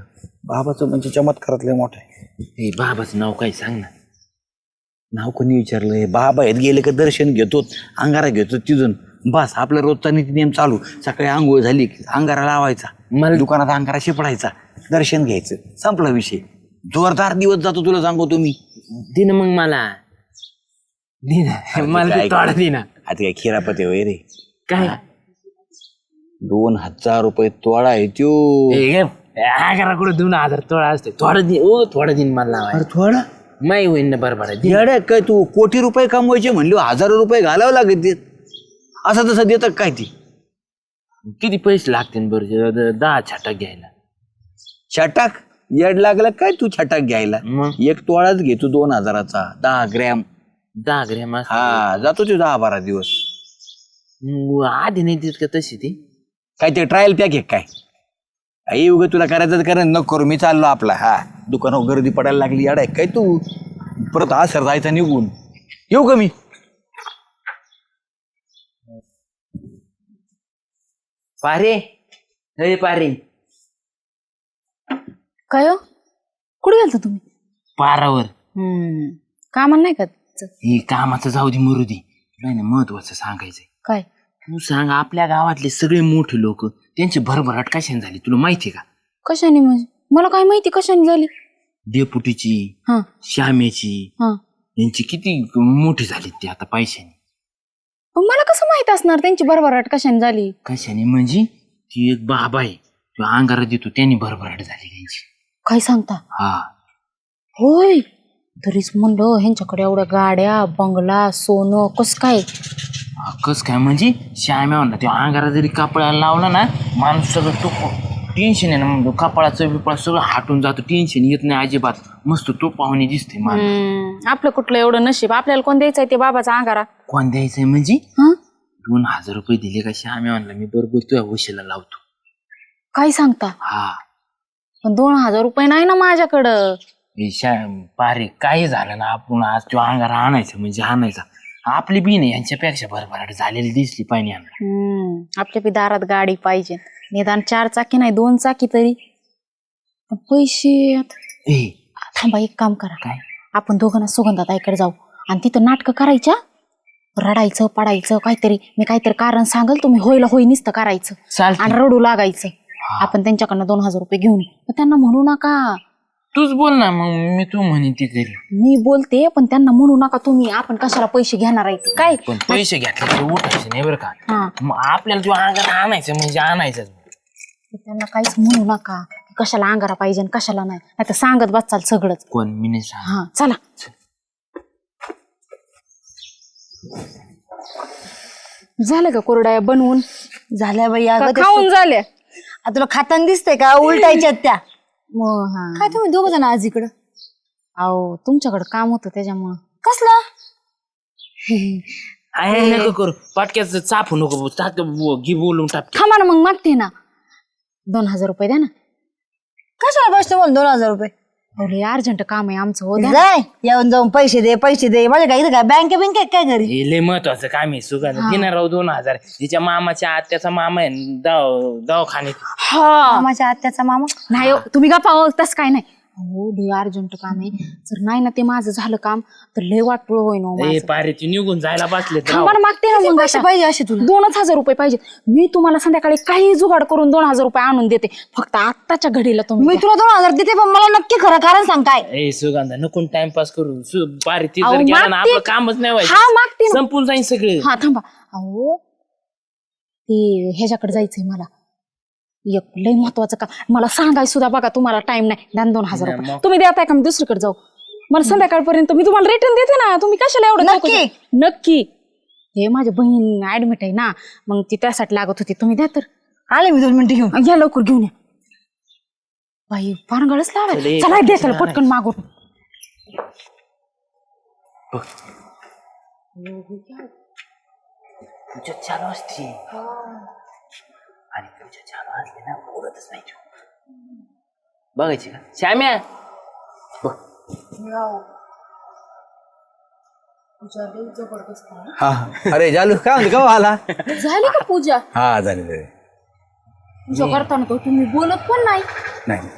बाबाचं म्हणजे चमत्कारातले मोठं आहे. हे बाबाचं नाव काय सांग ना. नाव कोणी विचारलंय. बाबा आहेत गेले का दर्शन घेतो अंगारा घेतो तिथून बस आपला रोजचा नीती नियम चालू. सकाळी आंघोळ झाली की अंगारा लावायचा मला दुकानात अंगारा शिपडायचा दर्शन घ्यायचं संपला विषय. जोरदार दिवस जातो तुला सांगतो तुम्ही. दिन मग मला दिन मला ते तोडा दिना. आता काय खिरापते होय रे. काय 2,000 रुपये तोडा आहे त्यो. आगारा कुठं 2,000 तोडा असते. थोडा दिन ओ थोडा दिन मला लावाय. थोडा माही होईन ना बरोबर. येड्या काय तू कोटी रुपये कमवायचे म्हणले 1,000 रुपये घालावं लागत. असं तसं देतात काय ती. किती पैसे लागतील बरं 10 छटाक घ्यायला. छटाक येड लागला काय तू छटाक घ्यायला. मग 1 तोळाच घेतो 2,000चा 10 ग्रॅम. 10 ग्रॅम हा जातो ते 10-12 दिवस. आधी नाही देत का तशी ती. काय ते ट्रायल पॅक आहे काय. आई उगा तुला करायचं तर करा नको करू मी चाललो आपला. हा दुकानावर गर्दी पडायला लागली येडा काय तू. परत सर जायचा निघून येऊ का मी. पारे हे पारे काय हो कुठे गेलता तुम्ही? पारावर. कामाला नाही का? हे कामाचं जाऊ दे मरू दे. नाही ना महत्वाचं सांगायचंय. काय? तू सांग आपल्या गावातले सगळे मोठे लोक त्यांची भरभराट कशाने झाली तुला माहितीये का? कशाने म्हणजे? मला काय माहिती कशाने झाली. डेपुटीची हा श्यामेची हा यांची किती मोठी झाली ती आता पैशाने. पण मला कसं माहित असणार त्यांची भरभराट कशाने झाली? कशाने म्हणजे ती एक बाबा आहे तो अंगारा देतो त्यांनी भरभराट झाली त्यांची. काय सांगता? हा होय तरीच म्हणलं ह्यांच्याकडे एवढ्या गाड्या बंगला सोनं कस काय. कस काय म्हणजे श्याम्या म्हणला तो अंगारा जरी कापडाला लावला ना माणूस सगळं तो टेन्शन आहे ना मग कपाळाचं बिपाळ सगळं हाटून जातो. टेन्शन येत नाही अजिबात. मस्त तो पाहुणे दिसते माणूस. आपलं कुठलं एवढं नशीब. आपल्याला कोण द्यायचंय ते बाबाचा अंगारा. कोण द्यायचंय म्हणजे हं? 2,000 रुपये दिले का श्याम्या म्हणला मी बरोबर तुझ्या उशीला लावतो. काय सांगता? हा पण 2,000 रुपये नाही ना माझ्याकडं. पारे काय झालं ना आपण आज तो अंगारा आणायचा म्हणजे आणायचा. आपली बी नाही यांच्यापेक्षा भरभराट झालेली दिसली पाहिजे. आपल्या बी दारात गाडी पाहिजे. निदान 4 चाकी नाही 2 चाकी तरी. पण पैसे थांबा एक काम करा. काय? आपण दोघांना सुगंधाताईकडे जाऊ आणि तिथं नाटकं करायच्या. रडायचं पडायचं काहीतरी. मी काहीतरी कारण सांगल तुम्ही होईला होई नुसतं करायचं चालतंय. आणि रडू लागायचं. आपण त्यांच्याकडनं 2,000 रुपये घेऊन पण त्यांना म्हणू नका. तूच बोल ना मग मी तू म्हणे ती घरी. मी बोलते पण त्यांना म्हणू नका तुम्ही. आपण कशाला पैसे घेणार आहे ते काय. पण पैसे घेतले तर उठायचे नाही बरं का. हा मग आपल्याला तो अंगारा आणायचं म्हणजे आणायचं. त्यांना काहीच म्हणू नका. कशाला अंगारा पाहिजे कशाला नाही. नाही तर सांगत बसचाल सगळंच. कोण मी नाही सांग. हा चला. झालं का कोरड्या बनवून? झाल्या बाई का अगं खाऊन झाल्या? तुला खाताना दिसतंय का उलटायच्यात त्या. हा काय तुम्ही दोघ जण आज इकडं? अहो तुमच्याकडे काम होतं त्याच्यामुळं. कसलं? आहे नको करू पाटक्याचं चापू नको टाक घे बोलून टाक थांबा ना मग मागते ना 2000 रुपये द्या ना. कशाला बसतो बोल 2000 रुपये अरे अर्जंट काम आहे आमचं हो द्या. जाय येऊन जाऊन पैसे दे माझ्या काय इथं काय बँक काय घरी हे लय महत्वाचं काम आहे सुगंध देणार राहू 2000 तिच्या मामाच्या आत्याचा मामा आहे दवाखान्यात हा मामाच्या आत्याचा मामा नाही हो, तुम्ही गप्पा हो तसं काय नाही. हो लय अर्जंट काम आहे. जर नाही ना ते माझं झालं काम तर लय वाटपुळ होईन हो ए माझं. पारे ती निघून जायला बसले तर थांबा ना मागते ना मग पैसे आता. पाहिजे असे तुला 2000 रुपये पाहिजे. मी तुम्हाला संध्याकाळी काही जुगाड करून 2000 रुपये आणून देते. फक्त आत्ताच्या घडीला तुम्ही मी तुला 2000 देते पण मला नक्की खरं कारण सांग काय ए सुगंधा नको टाइमपास करू पारे ती अहो, जर गेला ना मागते. आपलं कामच नाही हा व्हायचं मागते ना. संपून जाईल सगळे हा थांबा. अहो ते ह्याच्याकडे जायचंय मला एक लय महत्वाचं काम मला सांगाय सुद्धा बघा तुम्हाला टाइम नाही. द्या ना 2000 नाही, रुपये मग. तुम्ही देताय का मी दुसरीकडे जाऊ. मला संध्याकाळपर्यंत मी तुम्हाला रिटर्न देते ना. तुम्ही कशाला एवढं नक्की? चौकशी- नक्की. हे माझी बहीण ऍडमिट आहे ना मग ती त्यासाठी लागत होती. तुम्ही द्या तर. आले मी 2 मिनिटं घेऊन या लवकर घेऊन या. बाई पारंगळच लावाय. चल, चला एक दे त्याला पटकन मागून. तुझ्या चालू असते आणि तुझ्या चालू असले ना बोलतच नाही तू. बघायची का श्याम्या बघ. हा अरे जालू काय म्हणतो का आला झाली का पूजा? हा झाले पूजा करताना तो तुम्ही बोलत पण नाही. नाही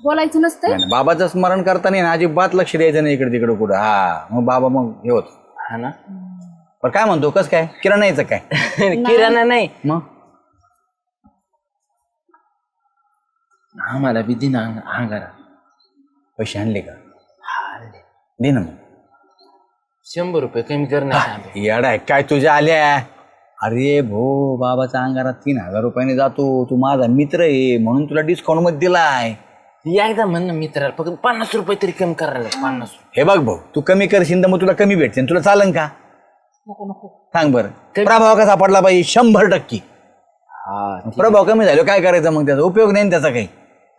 बोलायचं नसतंय. नाही, बाबाचं स्मरण करताना ना अजिबात लक्ष द्यायचं नाही इकडे तिकडे कुठं. हा मग बाबा मग हे होत. हा ना पण काय म्हणतो कस काय किराणा यायचं काय किराणा नाही मग आम्हाला बी दिन अंगारा पैसे आणले का दे ना मग 100 रुपये कमी करणार येडा आहे काय तुझ्या आल्या. अरे भो बाबाचा अंगारात 3000 रुपयाने जातो. तू माझा मित्र आहे म्हणून तुला डिस्काउंट मध्ये दिलाय. एकदा म्हण ना मित्राला फक्त 50 रुपये तरी कमी करायला 50 हे बघ भाऊ तू कमी करशील तर मग तुला कमी भेटते तुला चालन का सांग बरं. प्रभाव कसा पडला पाहिजे 100%. प्रभाव कमी झालो काय करायचं मग त्याचा उपयोग नाही ना त्याचा काही.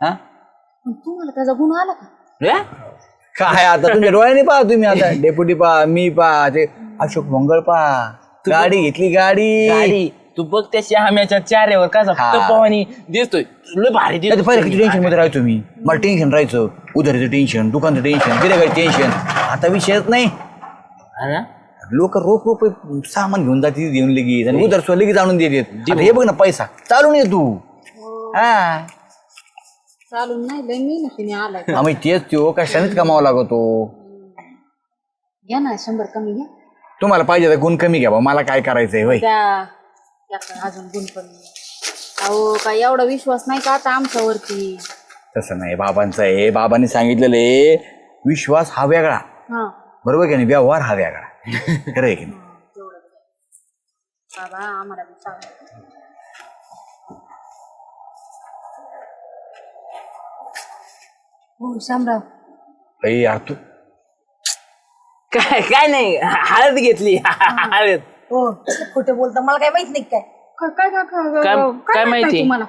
हा पण तुम्हाला त्याचा गुण आला का? काय आता तुमच्या डोळ्याने पहा तुम्ही आता डेप्युटी पहा मी पहा ते अशोक मंगळ पहा गाडी घेतली गाडी तू बघ त्या श्याम्याच्या चाऱ्यावर कसा टपवानी दिसतोय लय भारी त्याचं दिसतोय. पहिले किती टेन्शन मध्ये राहायचो मी. मला टेन्शन राहायचं उधारीचं टेन्शन दुकानचं टेन्शन गिऱ्हाईकाचं टेन्शन. आता विषयच नाही. हा ना लोक रोख सामान घेऊन जाते देऊन लगेच आणि उधार सुद्धा लगेच आणून देतात. आता हे बघ ना पैसा चालून ये तू. हा चालून नाही लय मेहनतीने आलाय. आम्ही तेच तो कशानेच कमावा लागतो. घ्या ना 100 कमी घ्या. तुम्हाला पाहिजे तर गुण कमी घ्या बा मला काय करायचंय होय. अजून गुण पण अहो काय एवढा विश्वास नाही का आता आमच्यावरती. तसं नाही बाबांचं आहे. बाबांनी सांगितलेलं आहे विश्वास हा वेगळा हा बरोबर की नाही व्यवहार हा वेगळा. खरं आहे की नाही. बाबा आम्हाला बी सांगा. हो शामराव अय यार तू काय नाही हळद घेतली हळद हो खोटं बोलता मला काय माहित नाही काय काय माहिती तुम्हाला?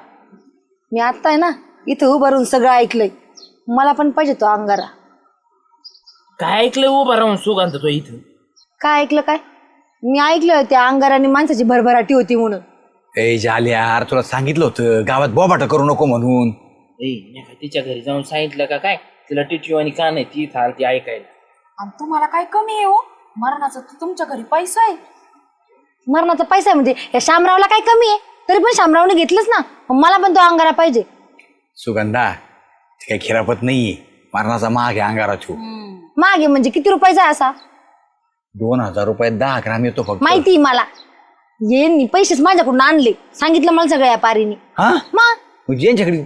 मी आता आहे ना इथं उभं राहून सगळं ऐकलंय मला पण पाहिजे तो अंगारा. काय ऐकलं उभा राहून सुगंध तो इथं काय ऐकलं काय मी ऐकलं त्या अंगाराने माणसाची भरभराटी होती म्हणून. ए झाले यार तुला सांगितलं होतं गावात बोबाटा करू नको म्हणून. मी काय तिच्या घरी जाऊन सांगितलं का काय तिला टिटू आणि का नाही ती इथं आली ती ऐकायला. आणि तुम्हाला काय कमी आहे हो मरणाचा तुमच्या घरी पैसा आहे. मरणाचा पैसा आहे म्हणजे या शामरावला काय कमी आहे तरी पण शामरावने घेतलंच ना. मग मला पण तो अंगारा पाहिजे. सुगंधा ते काही खिरापत नाहीये मरणाचा माग आहे अंगारा तू. मागे म्हणजे किती रुपयाचा आहे असा 2000 रुपयात 10 ग्राम येतो फक्त. माहिती मला यांनी पैसेच माझ्याकडून आणले सांगितलं मला सगळ्या या पारीने. हा मग म्हणजे यांच्याकडे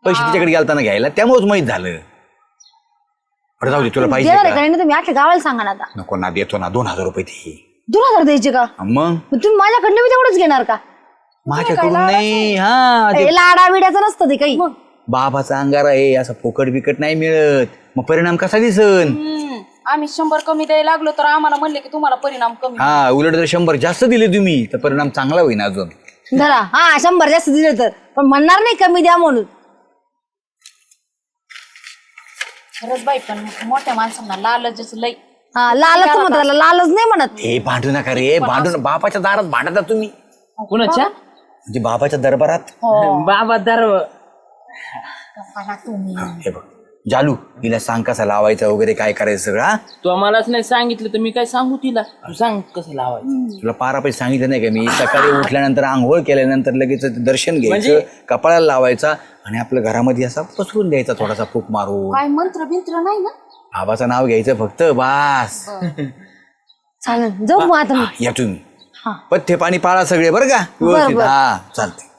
पैसे तिच्याकडे गेलताना घ्यायला त्यामुळेच माहित झालं. बरं जाऊ दे तुला पाहिजे देणार आहे का? का नाही तुम्ही आख्या गावाला सांगा ना आता. नको ना देतो ना 2000 रुपये ती. 2000 द्यायचे का मग मग तुम्ही माझ्याकडनं बी तेवढंच घेणार का? माझ्याकडून नाही. हा ते लाडा बिड्याचं नसतं ते काही. बाबाचा अंगारा आहे असं फुकट बिकट नाही मिळत. मग परिणाम कसा दिसन. आम्ही 100 कमी द्यायला लागलो तर आम्हाला म्हणले की तुम्हाला परिणाम कमी. हा उलट जर 100 जास्त दिले तुम्ही तर परिणाम चांगला होईल अजून. धरा हा 100 जास्त दिले तर पण म्हणणार नाही कमी द्या म्हणून. खरंच बाई पण मोठ्या माणसांना लालच लई. लालच म्हणतात त्याला, लालच नाही म्हणत. हे भांडू नका रे, भांडू बापाच्या दारात भांडता तुम्ही, कुणाच्या म्हणजे बाबाच्या दरबारात. बाबा दर हे बघ जालू, हिला सांग कसं लावायचं वगैरे काय करायचं सगळं. हा? तू मलाच नाही सांगितलं तर मी काय सांगू तिला? तू सांग कसं लावायचं. तुला पारापाशी सांगितलं नाही का मी? सकाळी उठल्यानंतर आंघोळ केल्यानंतर लगेच दर्शन घ्यायचं, कपाळाला लावायचा आणि आपल्या घरामध्ये असा पसरून द्यायचा थोडासा फूक मारून. काय मंत्र बिंत्र नाही ना? बाबाचं नाव घ्यायचं फक्त, बास. चालेल, जाऊ मग आता मी. या तुम्ही पथ्य पाणी पाळा सगळे बरं का व्यवस्थित. बरं. हा चालते.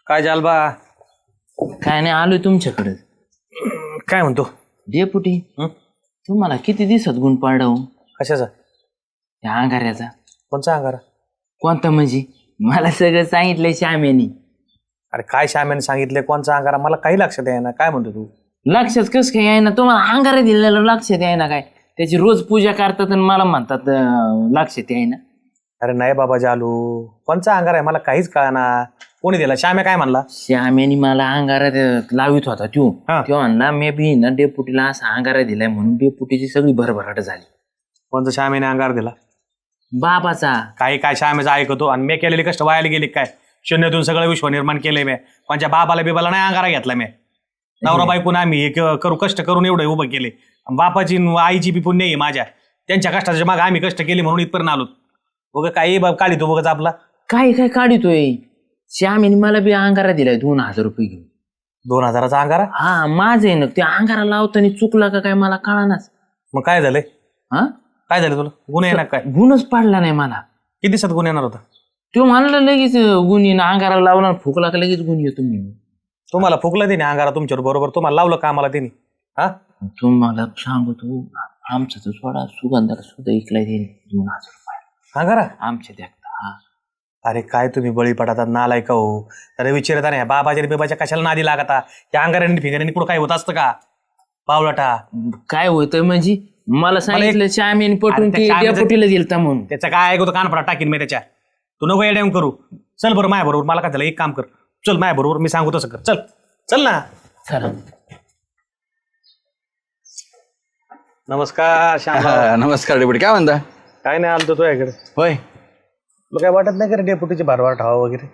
काय जालबा? काय नाही, आलोय तुमच्याकडे. काय म्हणतो? डेपुटी तुम्हाला किती दिवसात गुण पाडा हो कशाचा? त्या अंगाऱ्याचा? कोणचा अंगारा? कोणता म्हणजे? मला सगळं सांगितलंय श्यामेनी. अरे काय श्यामेने सांगितले? कोणचा अंगारा? मला काही लक्षात येईना. काय म्हणतो तू? लक्षात कसं काय आहे ना? तुम्हाला अंगारा दिलेलं लक्षात आहे ना? काय त्याची रोज पूजा करतात आणि मला म्हणतात लक्षात आहे ना? अरे नाही बाबा जालू, कोणचा अंगारा आहे मला काहीच कळना. कोणी दिला? श्यामे काय म्हणला? श्यामेनी मला अंगारा लावित होता तो. हा. तो म्हणला मी बी ना डेपुटीला असा अंगारा दिलाय म्हणून डेपुटीची सगळी भरभराट झाली. कोणचा श्यामेने अंगार दिला? बाबाचा. काही काय श्यामेचं ऐकतो आणि मी केलेले कष्ट वायाला गेले काय? शून्यातून सगळं विश्व निर्माण केलंय मी. कोणच्या बाबाला बिबाला नाही अंगारा घेतला मी. नवरा बायकून आम्ही हे करू कष्ट करून एवढं उभं केले. बापाची आईची बी पुण्य आहे माझ्या. त्यांच्या कष्टाच्या मागे आम्ही कष्ट केले म्हणून इथपर्यंत आलो. बघ काही बाब काढितो बघच आपला. काय काय काढितोय? श्यामेनी मला बी अंगारा दिलाय 2000 रुपये घेऊन. 2000चा अंगारा? हा माझं आहे ना. ते अंगारा लावताना चुकला का काय मला कळानाच. मग काय झालंय? हा काय झालं तुला? गुन्हा येणार काय? गुणच पाडला नाही मला. किती दिवसात गुन्हा येणार होता? तो म्हणला लगेच गुण येईन, अंगारा लावला फुकला का लगेच गुण येतो मी. तुम्हाला फुकला तिने अंगारा तुमच्यावर बरोबर? तुम्हाला लावलं का आम्हाला तिने? हा तुम्हाला सांगतो आमचं तर सोडा, सुगंधाला सुद्धा इकलाय 2000 रुपये अंगारा आमच्या देखता. हा अरे काय तुम्ही बळी पडतात नालाय का हो? अरे विचारता नाही बाबाच्या बिबाच्या कशाला नादी लागता? त्या अंगाऱ्यांनी फिगाऱ्यांनी कुठं काय होत असतं का? पावलाटा काय होतं म्हणजे? मला सांगितलं श्यामीने पटून अरे त्या श्यामीचं- डेपुटीला दिलता म्हणून. त्याचा काय ऐकतो कानफडा टाकीन मी त्याच्या. तू नको येड्याम करू. चल बरं माझ्या बरोबर. मला काय झालं, एक काम कर, चल माझ्या बरोबर, मी सांगू तसं कर. चल चल ना. चला. नमस्कार श्याम. नमस्कार डेपुटी, काय म्हणता? काय नाही आलतो तुझ्याकडे. होय. तुला काय वाटत नाही का रे डेपुटीची भारवार ठावा वगैरे?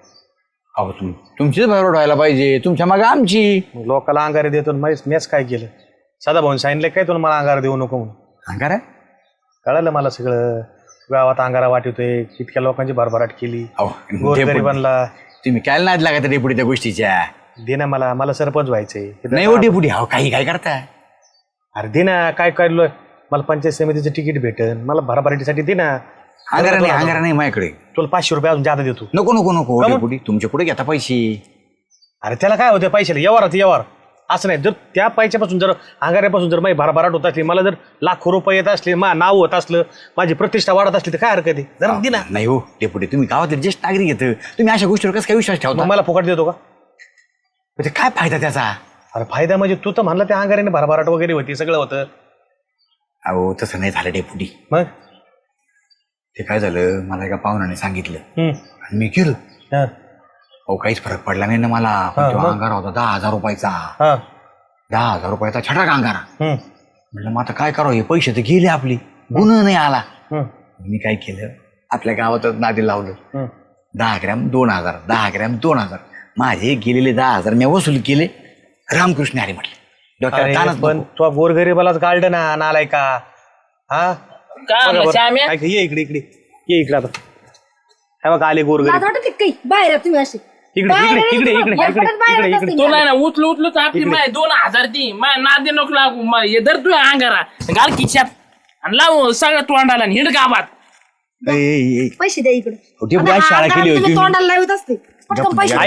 अहो तुमचीच भरवड व्हायला पाहिजे, तुमच्या मागे आमची. मग लोकाला अंगारे देतो मेस काय केलं? साधा भाऊन सांगितलं काय तुला मला अंगारा देऊ नको म्हणून? अंगारा? कळालं मला सगळं. गावात अंगारा वाटतोय, इतक्या लोकांची भरभराट केली, अहो गोरगरिबांना. तुम्ही काय नाद लागत डेपुटी त्या गोष्टीच्या? दे ना मला सरपंच व्हायचंय. नाही हो डेपुटी, अहो काही काय करताय? अरे दे ना, काय काढलोय? मला पंचायत समितीचं तिकीट भेटेल, मला भराभराटीसाठी दे ना. अंगारा नाही माझ्याकडे. तुला 500 रुपये अजून जादा देतो. नको नको नको डेपुटी, तुमच्या पुढे घेता पैसे. अरे त्याला काय होतं पैशाला? व्यवहार असं नाही. जर त्या पैशापासून जर अंगाऱ्यापासून जर माझी भराभराट होत असली, मला जर लाखो रुपये येत असले, नाव होत असलं, माझी प्रतिष्ठा वाढत असली तर काय हरकत आहे? जरा दे ना. नाही हो डेपुटी, तुम्ही गावातील ज्येष्ठ नागरिक येतं, तुम्ही अशा गोष्टीवर कसं काय विश्वास ठेवता? मग मला फुकट देतो का? म्हणजे काय फायदा त्याचा? अरे फायदा म्हणजे तू तर म्हणला त्या अंगाऱ्याने भरभराट वगैरे होती, सगळं होतं. अहो तसं नाही झालं डेपुटी. मग ते काय झालं, मला एका पाहुण्याने सांगितलं हम्म. आणि मी केलं. हा. अहो काहीच फरक पडला नाही ना मला. पण तो अंगारा होता 10,000 रुपयाचा. हा. 10,000 रुपयाचा छटाक अंगारा. हम्म. म्हटलं मग आता काय करावं, हे पैसे तर गेले आपली, गुन्हा नाही आला. हम्म. मी काय केलं, आपल्या गावातच नादी लावलं. हम्म. 10 ग्रॅम 2000, 10 ग्रॅम 2000. माझे गेलेले 10,000 मी वसूल केले. रामकृष्ण हरी म्हटले. डॉक्टर अरे पण तो गोरगरीबालाच काढलं ना, नालाय का? हा काय म्हणला श्याम्या? ऐक, ये इकडे आता. हे बघ आले गोरगरीब. लाज वाटते काही बाहेर आहे तुम्ही असे. इकडे बाहेर आहे इकडे तुम्ही. इकडे या इकडे फटात बाहेर इकडे येत इकडे असते तुला मी. ना उचलू तर आपली माय 2000 दी माय नादे नको लागू. हे धर तू अंगारा घाल खिशात आणि लाव सगळं तोंडाला आणि हिंड गावात. पैसे द्या इकडे. डेपुटी आज शाळा केली होती. तुम्ही तोंडाला लावत असते. पटकन पैसे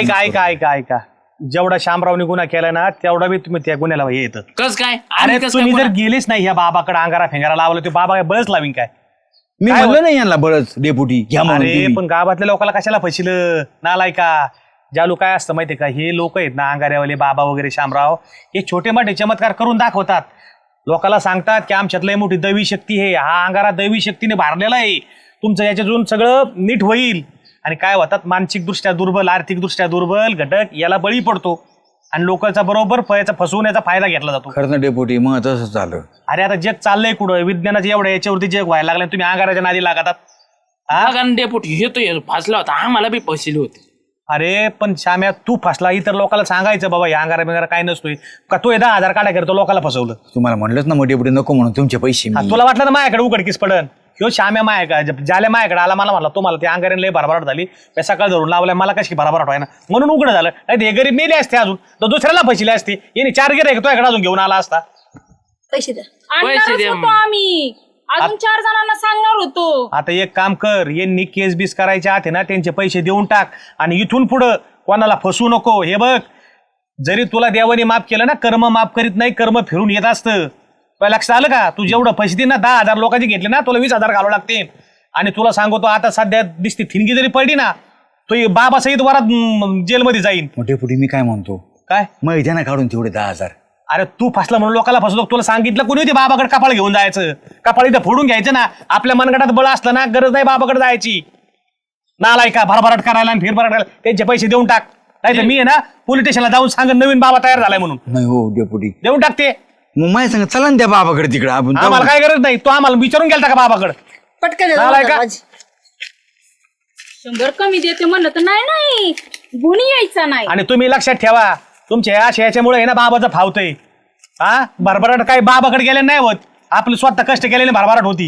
ऐका जेवढा शामरावने गुन्हा केला ना, तेवढा बी तुम्ही त्या गुन्ह्याला हे येतं. कस काय? अरे आम्ही कसं तुम्ही काय जर गेलेच नाही ह्या बाबाकडे अंगारा फेंगारा लावला, ते बाबा काय बळच लावीन काय? मी म्हणलं नाही यांना बळच डेपुटी घ्या म्हणून अरे तुम्ही. पण गावातल्या लोकांना कशाला फसिलं? नालाय का? जालू काय असतं माहितीये का, हे लोक आहेत ना अंगाऱ्यावाले बाबा वगैरे शामराव, हे छोटे मोठे चमत्कार करून दाखवतात. लोकांना सांगतात की आमच्यात लय मोठी दैवी शक्ती आहे, हा अंगारा दैवी शक्तीने भारलेला आहे, तुमचं याच्यातून सगळं नीट होईल. आणि काय होतात, मानसिकदृष्ट्या दुर्बल, आर्थिकदृष्ट्या दुर्बल घटक याला बळी पडतो. आणि लोकांचा बरोबर याचा फसवण्याचा फायदा घेतला जातो. खरं ना डेपुटी, मग तसंच झालं. अरे आता जग चाललंय कुठं, विज्ञानाचं एवढं याच्यावरती जग व्हायला लागलं, तुम्ही अंगाराच्या नादी लागतात. डेपुटी हे तो फासला होता, आम्हाला बी फसले होते. अरे पण श्याम्या, तू फसला, इतर लोकांना सांगायचं बाबा या अंगारा बिंगारा काय नसतोय का, तो 10,000 काढा करतो, लोकांना फसवलं. तुम्हाला म्हणलंच ना मग डेपुटी नको म्हणून तुमचे पैसे हा, मी. तुला वाटलं ना माझ्याकडे उघडकीस पडन, ह्यो श्याम्या माझ्याकडे ज्याला माझ्याकडे आला, मला म्हणला तुम्हाला ते अंगाऱ्याला लय भरभराट झाली, मी सकाळ धरून लावलाय, मला कशी भरभराट व्हाय ना म्हणून उघड झालं. नाही ते गरीब मेले असते अजून, तर दुसऱ्याला फसले असते. याने 4 गिऱ्हाईक तुझ्याकडे अजून घेऊन आला असता. पैसे द्या. पैसे द्या. आम्ही अजून 4 जणांना सांगणार होतो. आता एक काम कर, यांनी केस बीस करायच्या आत आहे ना त्यांचे पैसे देऊन टाक, आणि इथून पुढं कोणाला फसवू नको. हे बघ, जरी तुला देवाने माफ केलं ना, कर्म माफ करीत नाही, कर्म फिरून येत असतं. तुला लक्षात आलं का? तू जेवढं पैसे दे ना, 10,000 लोकांचे घेतले ना, तुला 20,000 घालावं लागते. आणि तुला सांगतो आता सध्या दिसते थिनगी जरी पडली ना, तो बाबा सहित वरात जेलमध्ये जाईन. मग डेपुटी मी काय म्हणतो, काय? मग द्या ना काढून तेवढे 10,000. अरे तू फसला म्हणून लोकांना फसवतो. तुला सांगितलं कोणी होती बाबाकडे कपाळ घेऊन जायचं? कपाळ इथं फोडून घ्यायचं ना. आपल्या मनगटात बळ असलं ना, गरज नाही बाबाकडे जायची. नालाय का भरभराट करायला आणि फेरभराट करायला, त्यांचे पैसे देऊन टाक. नाही तर मी आहे ना पोलीस स्टेशनला जाऊन सांग नवीन बाबा तयार झालाय म्हणून. नाही हो डेपुटी, देऊन टाकते. मग माझ्या सांग चला ना त्या बाबाकडे तिकडे आपण आम्हाला काय गरज नाही. तो आम्हाला विचारून गेलता का बाबाकडे? पटकन द्या नालाय का? माझी. 100 कमी देते म्हणलं तर नाही गुणी यायचा नाही. आणि तुम्ही लक्षात ठेवा, तुमच्या याच्यामुळे आहे ना बाबाचं फावतंय. हा, भरभराट काय बाबाकडे गेले नाही होत, आपलं स्वतः कष्ट केलेले भरभराट होती.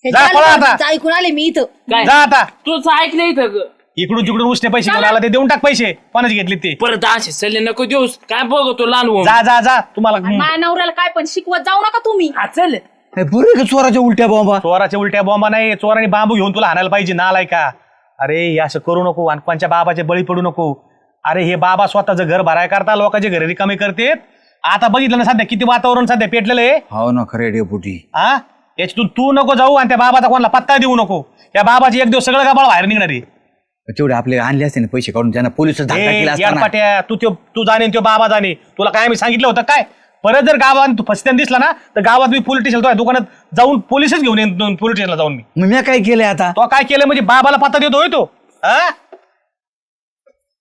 हे जा, पळा आता. चाललं, ऐकून आले मी इथं. जा आता. तुझं ऐकलं इथं ग. इकडून तिकडून उसने पैसे घेऊन आला, ते देऊन टाक पैसे. कोणाचे घेतले ते? परत असे सल्ले नको देऊस. काय बघतो लहान भाऊ. जा जा जा. तुम्हाला माझ्या नवऱ्याला काय पण शिकवत जाऊ नका तुम्ही. हा चल. बरोबर का चोराच्या उलट्या बाबा. चोराच्या उलट्या बॉम्बा नाही, चोराने बांबू घेऊन तुला हाणायला पाहिजे. नालाय का? अरे हे असं करू नको आणि कोणच्या बाबाचे बळी पडू नको. अरे हे बाबा स्वतःचं घर भराय करता, लोकांचे घर रिकामे करतेत. आता बघितलं ना सध्या किती वातावरण सध्या पेटलेलं आहे. हो ना खरे डेपुटी. हा, याच्यातून तू नको जाऊ आणि त्या बाबाचा कोणाला पत्ता देऊ नको. त्या बाबाची एक दिवस सगळं गाबाळ बाहेर निघणार आहे. तेवढे आपले आणले असते ना पैसे काढून, त्यांना पोलिस धक्का केला असता ना. याडपाट्या, तू जाणे तो बाबा जाणे. तुला काय मी सांगितलं होतं काय? परत जर गावात तू फसत्यान दिसला ना, तर गावात मी पोलीस स्टेशन दुकानात जाऊन पोलिसच घेऊन येईन. पोलीस स्टेशनला जाऊन मी. मग मी काय केलंय आता? तो काय केलं म्हणजे बाबाला पत्ता देतोय तो? हा,